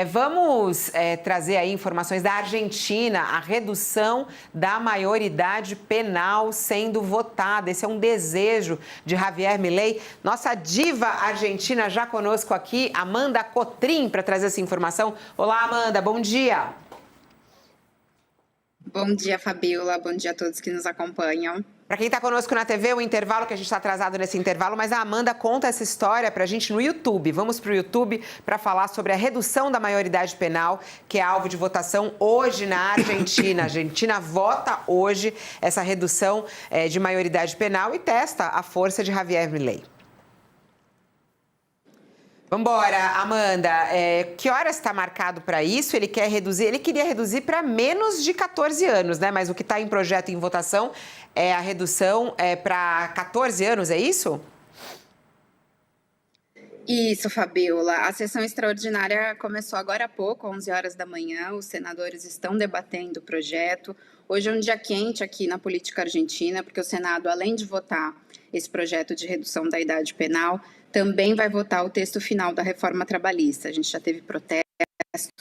Vamos trazer aí informações da Argentina, a redução da maioridade penal sendo votada. Esse é um desejo de Javier Milei. Nossa diva argentina já conosco aqui, Amanda Cotrim, para trazer essa informação. Olá, Amanda, bom dia. Bom dia, Fabiola. Bom dia a todos que nos acompanham. Para quem está conosco na TV, o intervalo, que a gente está atrasado nesse intervalo, mas a Amanda conta essa história para a gente no YouTube. Vamos para o YouTube para falar sobre a redução da maioridade penal, que é alvo de votação hoje na Argentina. A Argentina vota hoje essa redução de maioridade penal e testa a força de Javier Milei. Vambora, Amanda. Que horas está marcado para isso? Ele queria reduzir para menos de 14 anos, né? Mas o que está em projeto em votação é a redução para 14 anos, é isso? Isso, Fabiola. A sessão extraordinária começou agora há pouco, 11 horas da manhã. Os senadores estão debatendo o projeto. Hoje é um dia quente aqui na política argentina, porque o Senado, além de votar esse projeto de redução da idade penal, também vai votar o texto final da reforma trabalhista. A gente já teve protesto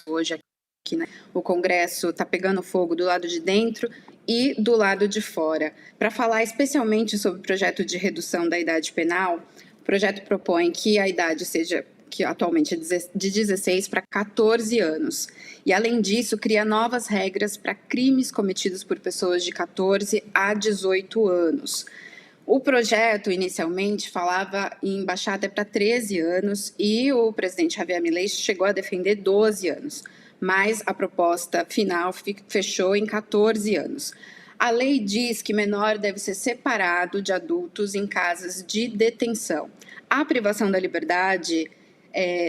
hoje aqui, né? O Congresso está pegando fogo do lado de dentro e do lado de fora. Para falar especialmente sobre o projeto de redução da idade penal, o projeto propõe que a idade seja, que atualmente é de 16 para 14 anos. E, além disso, cria novas regras para crimes cometidos por pessoas de 14 a 18 anos. O projeto, inicialmente, falava em baixar até para 13 anos e o presidente Javier Milei chegou a defender 12 anos, mas a proposta final fechou em 14 anos. A lei diz que menor deve ser separado de adultos em casas de detenção. A privação da liberdade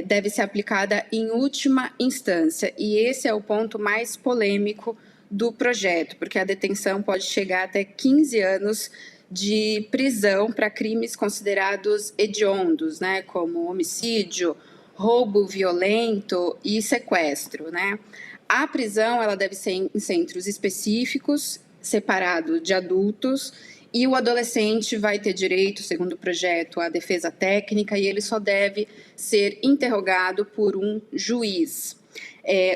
deve ser aplicada em última instância, e esse é o ponto mais polêmico do projeto, porque a detenção pode chegar até 15 anos de prisão para crimes considerados hediondos, né, como homicídio, roubo violento e sequestro, né? A prisão ela deve ser em centros específicos, separado de adultos, e o adolescente vai ter direito, segundo o projeto, à defesa técnica, e ele só deve ser interrogado por um juiz.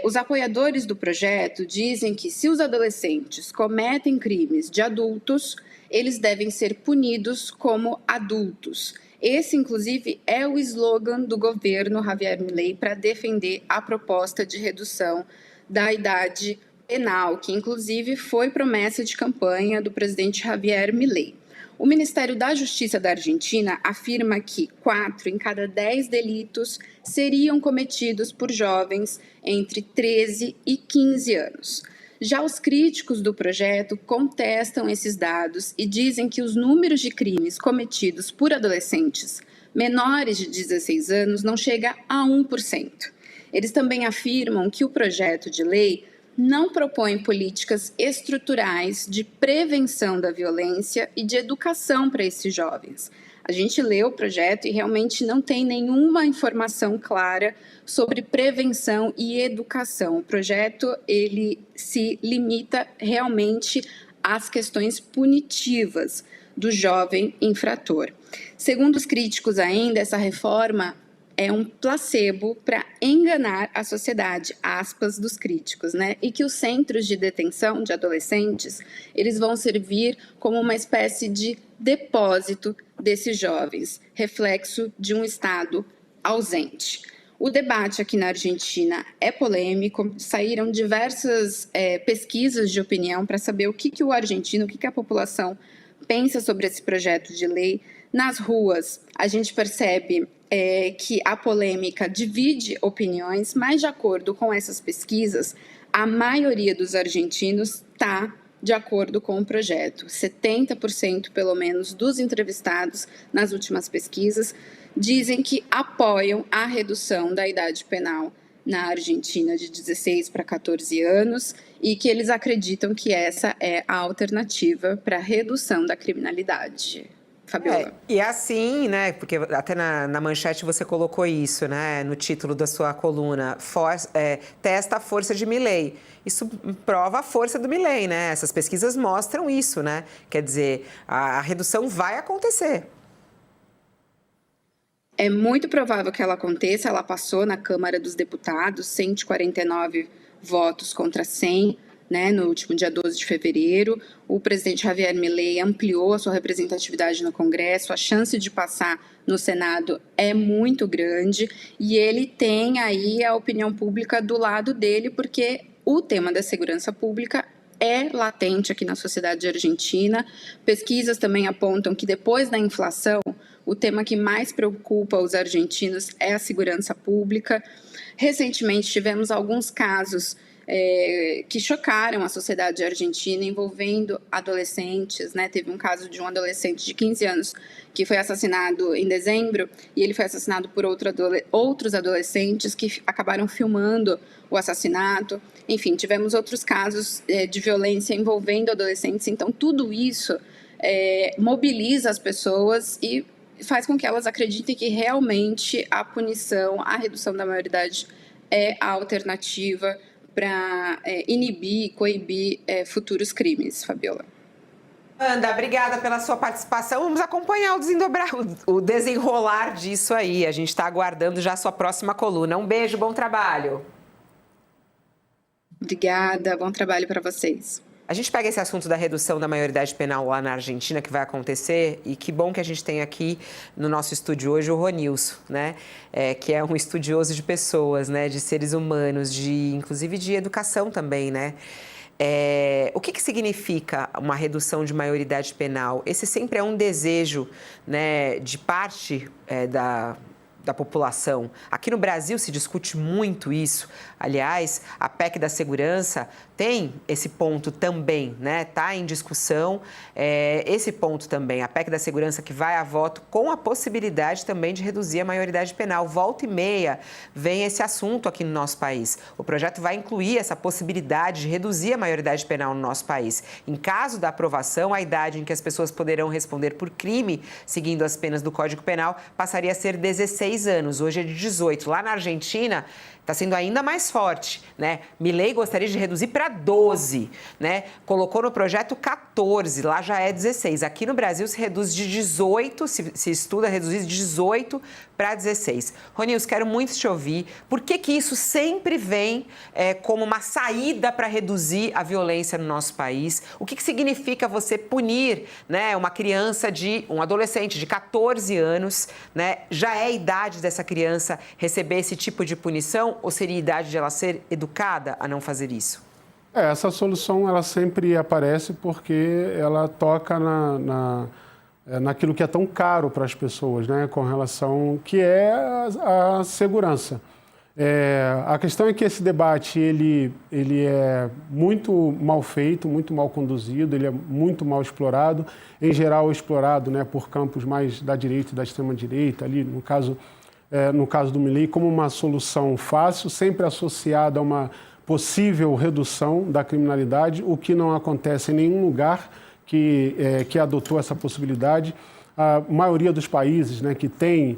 Os apoiadores do projeto dizem que, se os adolescentes cometem crimes de adultos, eles devem ser punidos como adultos. Esse, inclusive, é o slogan do governo Javier Milei para defender a proposta de redução da idade penal, que, inclusive, foi promessa de campanha do presidente Javier Milei. O Ministério da Justiça da Argentina afirma que 4 em cada 10 delitos seriam cometidos por jovens entre 13 e 15 anos. Já os críticos do projeto contestam esses dados e dizem que os números de crimes cometidos por adolescentes menores de 16 anos não chega a 1%. Eles também afirmam que o projeto de lei não propõe políticas estruturais de prevenção da violência e de educação para esses jovens. A gente leu o projeto e realmente não tem nenhuma informação clara sobre prevenção e educação. O projeto ele se limita realmente às questões punitivas do jovem infrator. Segundo os críticos ainda, essa reforma é um placebo para enganar a sociedade, aspas dos críticos, né? E que os centros de detenção de adolescentes, eles vão servir como uma espécie de depósito desses jovens, reflexo de um Estado ausente. O debate aqui na Argentina é polêmico, saíram diversas pesquisas de opinião para saber o que o argentino, o que a população pensa sobre esse projeto de lei. Nas ruas, a gente percebe que a polêmica divide opiniões, mas, de acordo com essas pesquisas, a maioria dos argentinos está de acordo com o projeto. 70%, pelo menos, dos entrevistados nas últimas pesquisas dizem que apoiam a redução da idade penal na Argentina de 16 para 14 anos e que eles acreditam que essa é a alternativa para a redução da criminalidade. Fabiola. E assim, né, porque até na manchete você colocou isso, né, no título da sua coluna, testa a força de Milei. Isso prova a força do Milei, né? Essas pesquisas mostram isso, né? Quer dizer, a redução vai acontecer. É muito provável que ela aconteça, ela passou na Câmara dos Deputados, 149 votos contra 100, né, no último dia 12 de fevereiro. O presidente Javier Milei ampliou a sua representatividade no Congresso, a chance de passar no Senado é muito grande e ele tem aí a opinião pública do lado dele, porque o tema da segurança pública é latente aqui na sociedade argentina. Pesquisas também apontam que depois da inflação, o tema que mais preocupa os argentinos é a segurança pública. Recentemente tivemos alguns casos que chocaram a sociedade argentina envolvendo adolescentes, né? Teve um caso de um adolescente de 15 anos que foi assassinado em dezembro e ele foi assassinado por outros adolescentes que acabaram filmando o assassinato. Enfim, tivemos outros casos de violência envolvendo adolescentes. Então, tudo isso mobiliza as pessoas e faz com que elas acreditem que realmente a punição, a redução da maioridade é a alternativa para inibir e coibir futuros crimes, Fabiola. Amanda, obrigada pela sua participação. Vamos acompanhar o desenrolar disso aí. A gente está aguardando já a sua próxima coluna. Um beijo, bom trabalho. Obrigada, bom trabalho para vocês. A gente pega esse assunto da redução da maioridade penal lá na Argentina, que vai acontecer, e que bom que a gente tem aqui no nosso estúdio hoje o Ronilson, né? Que é um estudioso de pessoas, né? De seres humanos, inclusive de educação também, né? O que significa uma redução de maioridade penal? Esse sempre é um desejo, né, de parte da população. Aqui no Brasil se discute muito isso. Aliás, a PEC da segurança tem esse ponto também, né? Está em discussão esse ponto também. A PEC da segurança que vai a voto com a possibilidade também de reduzir a maioridade penal. Volta e meia vem esse assunto aqui no nosso país. O projeto vai incluir essa possibilidade de reduzir a maioridade penal no nosso país. Em caso da aprovação, a idade em que as pessoas poderão responder por crime, seguindo as penas do Código Penal, passaria a ser 16 anos. Hoje é de 18. Lá na Argentina, está sendo ainda mais forte, né? Milei gostaria de reduzir para 12, né? Colocou no projeto 14, lá já é 16. Aqui no Brasil se reduz de 18, se estuda reduzir de 18 para 16. Ronilson, quero muito te ouvir. Por que isso sempre vem como uma saída para reduzir a violência no nosso país? O que significa você punir, né, um adolescente de 14 anos, né? Já é a idade dessa criança receber esse tipo de punição? Ou seria a idade de ela ser educada a não fazer isso? Essa solução ela sempre aparece porque ela toca naquilo que é tão caro para as pessoas, né, com relação que é a segurança. A questão é que esse debate ele é muito mal feito, muito mal conduzido, ele é muito mal explorado, em geral explorado, né, por campos mais da direita e da extrema-direita, ali no caso do Milei, como uma solução fácil, sempre associada a uma possível redução da criminalidade, o que não acontece em nenhum lugar que adotou essa possibilidade. A maioria dos países, né, que tem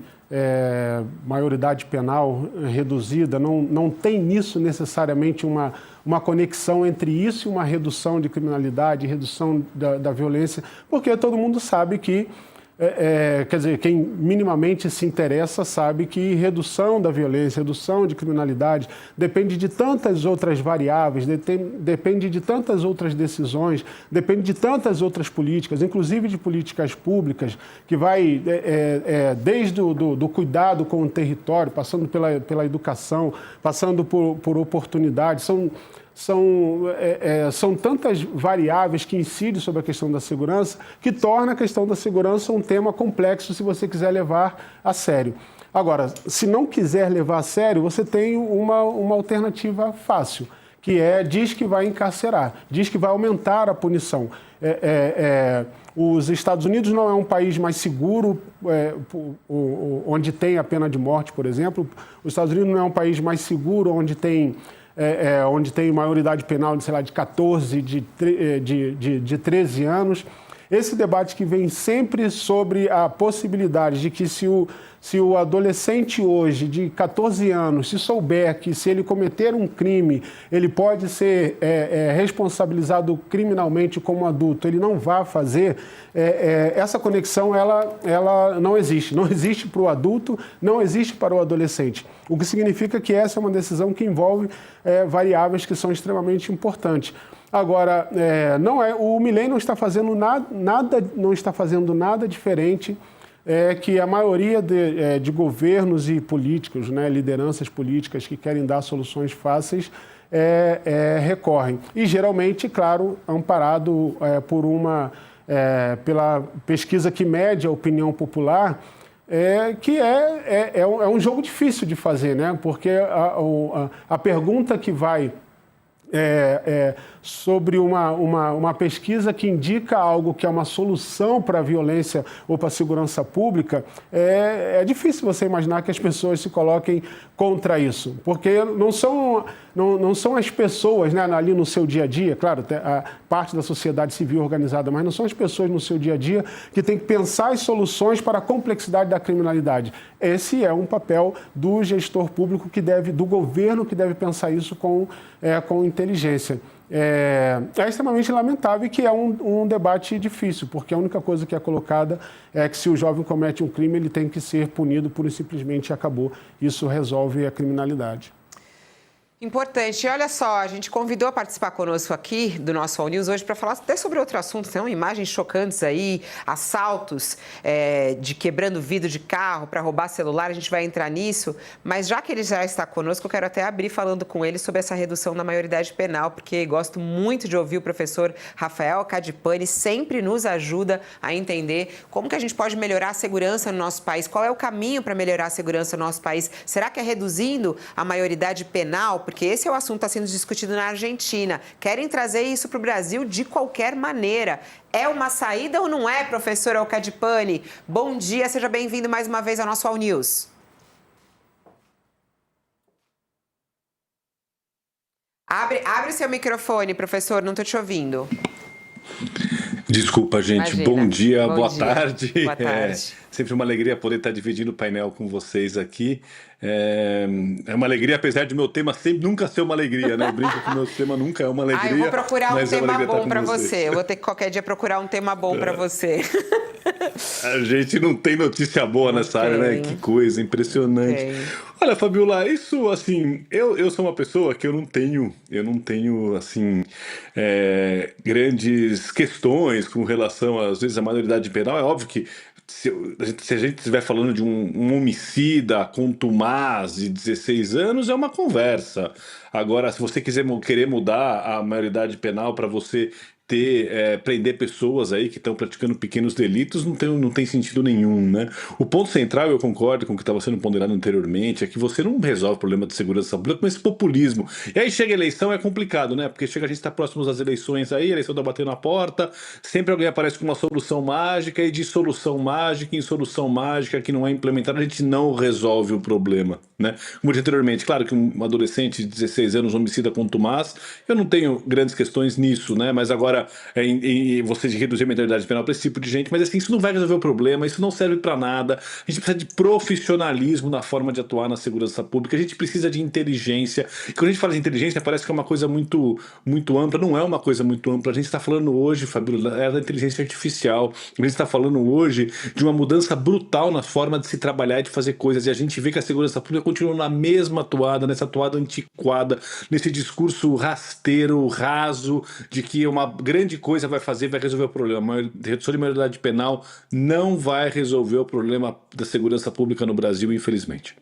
maioridade penal reduzida não tem nisso necessariamente uma conexão entre isso e uma redução de criminalidade, redução da violência, porque todo mundo sabe que quer dizer, quem minimamente se interessa sabe que redução da violência, redução de criminalidade depende de tantas outras variáveis, depende de tantas outras decisões, depende de tantas outras políticas, inclusive de políticas públicas, que vai desde do cuidado com o território, passando pela educação, passando por oportunidades. São tantas variáveis que incidem sobre a questão da segurança que torna a questão da segurança um tema complexo se você quiser levar a sério. Agora, se não quiser levar a sério, você tem uma alternativa fácil, que diz que vai encarcerar, diz que vai aumentar a punição. Os Estados Unidos não é um país mais seguro, onde tem a pena de morte, por exemplo. Os Estados Unidos não é um país mais seguro, onde tem maioridade penal de, sei lá, de 14, de 13 anos. Esse debate que vem sempre sobre a possibilidade de que se Se o adolescente hoje, de 14 anos, se souber que se ele cometer um crime, ele pode ser responsabilizado criminalmente como adulto, ele não vai fazer, essa conexão ela não existe. Não existe para o adulto, não existe para o adolescente. O que significa que essa é uma decisão que envolve variáveis que são extremamente importantes. Agora, o Milei não está fazendo nada diferente que a maioria de governos e políticos, né, lideranças políticas que querem dar soluções fáceis, recorrem. E, geralmente, claro, amparado pela pesquisa que mede a opinião popular, que é um jogo difícil de fazer, né? Porque a pergunta que vai sobre uma pesquisa que indica algo que é uma solução para a violência ou para a segurança pública, é difícil você imaginar que as pessoas se coloquem contra isso, porque não são as pessoas, né, ali no seu dia a dia, claro, a parte da sociedade civil organizada, mas não são as pessoas no seu dia a dia que têm que pensar as soluções para a complexidade da criminalidade. Esse é um papel do gestor público do governo que deve pensar isso com inteligência. É extremamente lamentável que é um debate difícil, porque a única coisa que é colocada é que se o jovem comete um crime, ele tem que ser punido pura e simplesmente acabou. Isso resolve a criminalidade. Importante. E olha só, a gente convidou a participar conosco aqui do nosso All News hoje para falar até sobre outro assunto. São imagens chocantes aí, assaltos de quebrando vidro de carro para roubar celular. A gente vai entrar nisso. Mas já que ele já está conosco, eu quero até abrir falando com ele sobre essa redução da maioridade penal, porque gosto muito de ouvir o professor Rafael Cadipani, sempre nos ajuda a entender como que a gente pode melhorar a segurança no nosso país. Qual é o caminho para melhorar a segurança no nosso país? Será que é reduzindo a maioridade penal? Porque esse é o assunto que está sendo discutido na Argentina. Querem trazer isso para o Brasil de qualquer maneira. É uma saída ou não é, professor Cadipani? Bom dia, seja bem-vindo mais uma vez ao nosso All News. Abre seu microfone, professor, não estou te ouvindo. Desculpa, gente. Imagina. Bom dia, Bom boa dia. tarde. Boa tarde. Sempre uma alegria poder estar dividindo o painel com vocês aqui. É uma alegria, apesar de meu tema sempre nunca ser uma alegria, né? Eu brinco que meu tema nunca é uma alegria. Eu vou procurar um tema bom para vocês. você. Eu vou ter que qualquer dia procurar um tema bom para você. A gente não tem notícia boa nessa área, né? Que coisa impressionante. Olha, Fabiola, isso, assim, eu sou uma pessoa que eu não tenho assim, grandes questões com relação, às vezes, à maioridade penal. É óbvio que se a gente estiver falando de um homicida contumaz de 16 anos, é uma conversa. Agora, se você querer mudar a maioridade penal para você prender pessoas aí que estão praticando pequenos delitos, não tem sentido nenhum, né? O ponto central, eu concordo com o que estava sendo ponderado anteriormente, é que você não resolve o problema de segurança pública com esse populismo. E aí chega a eleição, é complicado, né? Porque a gente está próximo das eleições aí, a eleição está batendo na porta, sempre alguém aparece com uma solução mágica, e de solução mágica em solução mágica que não é implementada, a gente não resolve o problema, né? Como eu disse anteriormente, claro que um adolescente de 16 anos, homicida contumaz, eu não tenho grandes questões nisso, né? Mas agora você reduzir a maioridade penal para esse tipo de gente, mas assim, isso não vai resolver o problema, isso não serve para nada. A gente precisa de profissionalismo na forma de atuar na segurança pública, a gente precisa de inteligência. E quando a gente fala de inteligência, parece que é uma coisa muito, muito ampla, não é uma coisa muito ampla. A gente está falando hoje, Fabio, da inteligência artificial, a gente está falando hoje de uma mudança brutal na forma de se trabalhar e de fazer coisas, e a gente vê que a segurança pública continua na mesma toada, nessa toada antiquada, nesse discurso rasteiro, raso, de que uma grande coisa vai resolver o problema. A redução de maioridade penal não vai resolver o problema da segurança pública no Brasil, infelizmente.